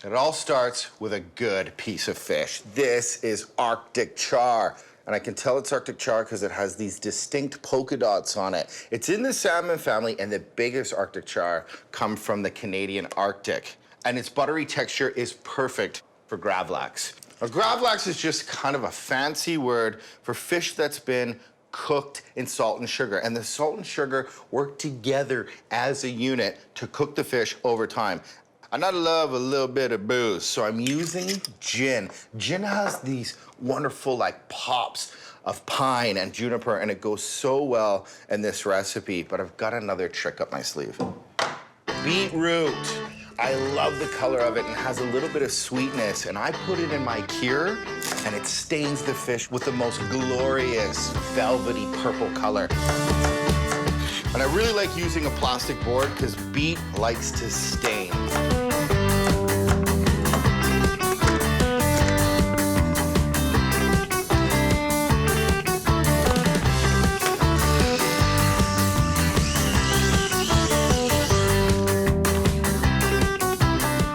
It all starts with a good piece of fish. This is Arctic char. And I can tell it's Arctic char because it has these distinct polka dots on it. It's in the salmon family, and the biggest Arctic char come from the Canadian Arctic. And its buttery texture is perfect for Gravlax. Now, Gravlax is just kind of a fancy word for fish that's been cooked in salt and sugar. And the salt and sugar work together as a unit to cook the fish over time. And I love a little bit of booze, so I'm using gin. Gin has these wonderful like pops of pine and juniper, and it goes so well in this recipe, but I've got another trick up my sleeve. Beetroot. I love the color of it and has a little bit of sweetness, and I put it in my cure, and it stains the fish with the most glorious velvety purple color. And I really like using a plastic board because beet likes to stain.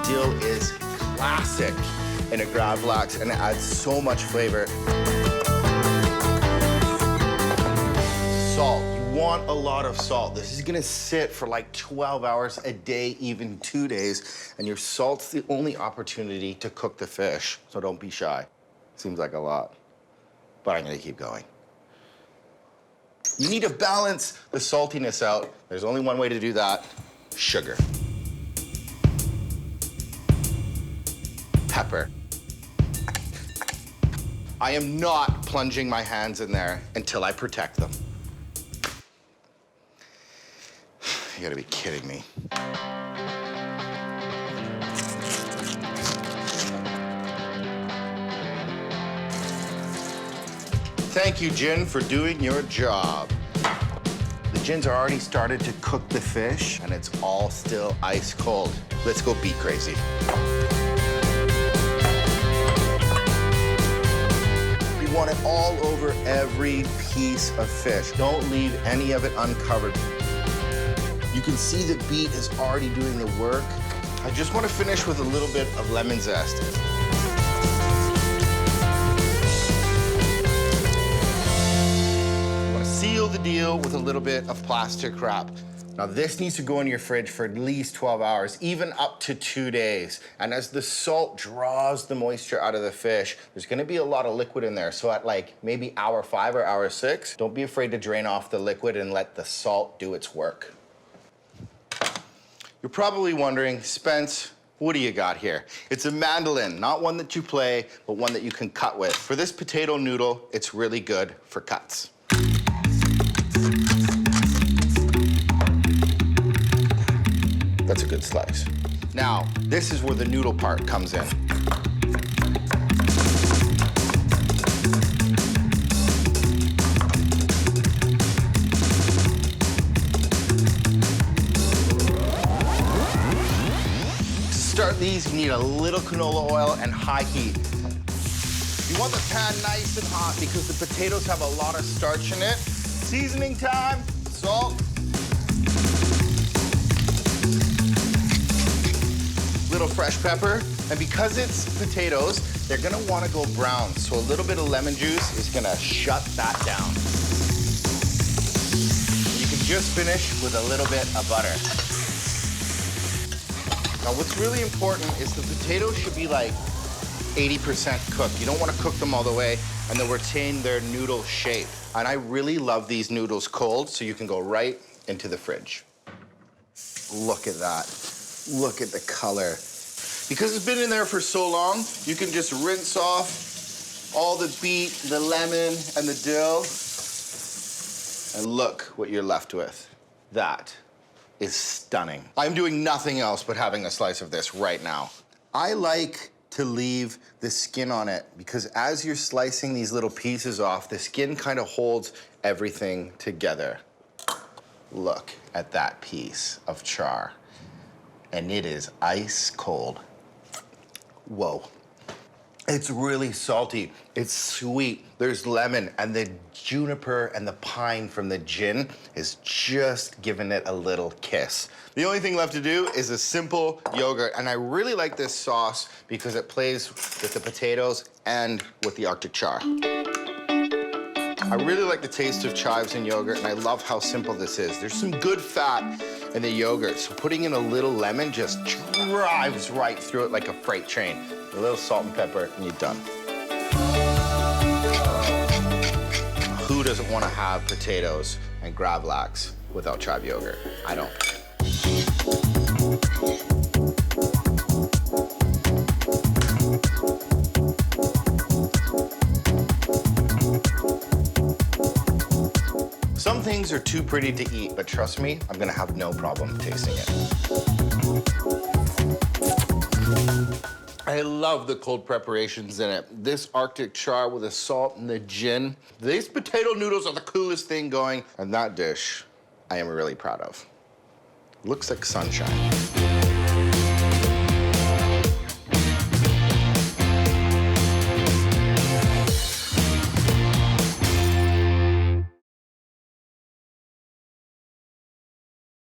Dill is classic in a Gravlax, and it adds so much flavor. Salt. Want a lot of salt. This is gonna sit for like 12 hours a day, even 2 days, and your salt's the only opportunity to cook the fish, so don't be shy. Seems like a lot, but I'm gonna keep going. You need to balance the saltiness out. There's only one way to do that: sugar. Pepper. I am not plunging my hands in there until I protect them. You gotta be kidding me. Thank you, gin, for doing your job. The gins are already started to cook the fish, and it's all still ice cold. Let's go beet crazy. You want it all over every piece of fish. Don't leave any of it uncovered. You can see the beet is already doing the work. I just want to finish with a little bit of lemon zest. I want to seal the deal with a little bit of plastic wrap. Now this needs to go in your fridge for at least 12 hours, even up to 2 days. And as the salt draws the moisture out of the fish, there's gonna be a lot of liquid in there. So at like maybe hour 5 or hour 6, don't be afraid to drain off the liquid and let the salt do its work. You're probably wondering, Spence, what do you got here? It's a mandolin, not one that you play, but one that you can cut with. For this potato noodle, it's really good for cuts. That's a good slice. Now, this is where the noodle part comes in. Start these, you need a little canola oil and high heat. You want the pan nice and hot because the potatoes have a lot of starch in it. Seasoning time, salt. Little fresh pepper. And because it's potatoes, they're gonna wanna go brown. So a little bit of lemon juice is gonna shut that down. You can just finish with a little bit of butter. Now, what's really important is the potatoes should be like 80% cooked. You don't want to cook them all the way, and they'll retain their noodle shape. And I really love these noodles cold, so you can go right into the fridge. Look at that. Look at the color. Because it's been in there for so long, you can just rinse off all the beet, the lemon, and the dill, and look what you're left with. That is stunning. I'm doing nothing else but having a slice of this right now. I like to leave the skin on it because as you're slicing these little pieces off, the skin kind of holds everything together. Look at that piece of char. And it is ice cold. Whoa. It's really salty. It's sweet. There's lemon, and the juniper and the pine from the gin is just giving it a little kiss. The only thing left to do is a simple yogurt, and I really like this sauce because it plays with the potatoes and with the Arctic char. I really like the taste of chives and yogurt, and I love how simple this is. There's some good fat in the yogurt, so putting in a little lemon just drives right through it like a freight train. A little salt and pepper, and you're done. Who doesn't want to have potatoes and Gravlax without chive yogurt? I don't. Some things are too pretty to eat, but trust me, I'm gonna have no problem tasting it. I love the cold preparations in it. This Arctic char with the salt and the gin. These potato noodles are the coolest thing going, and that dish I am really proud of. Looks like sunshine.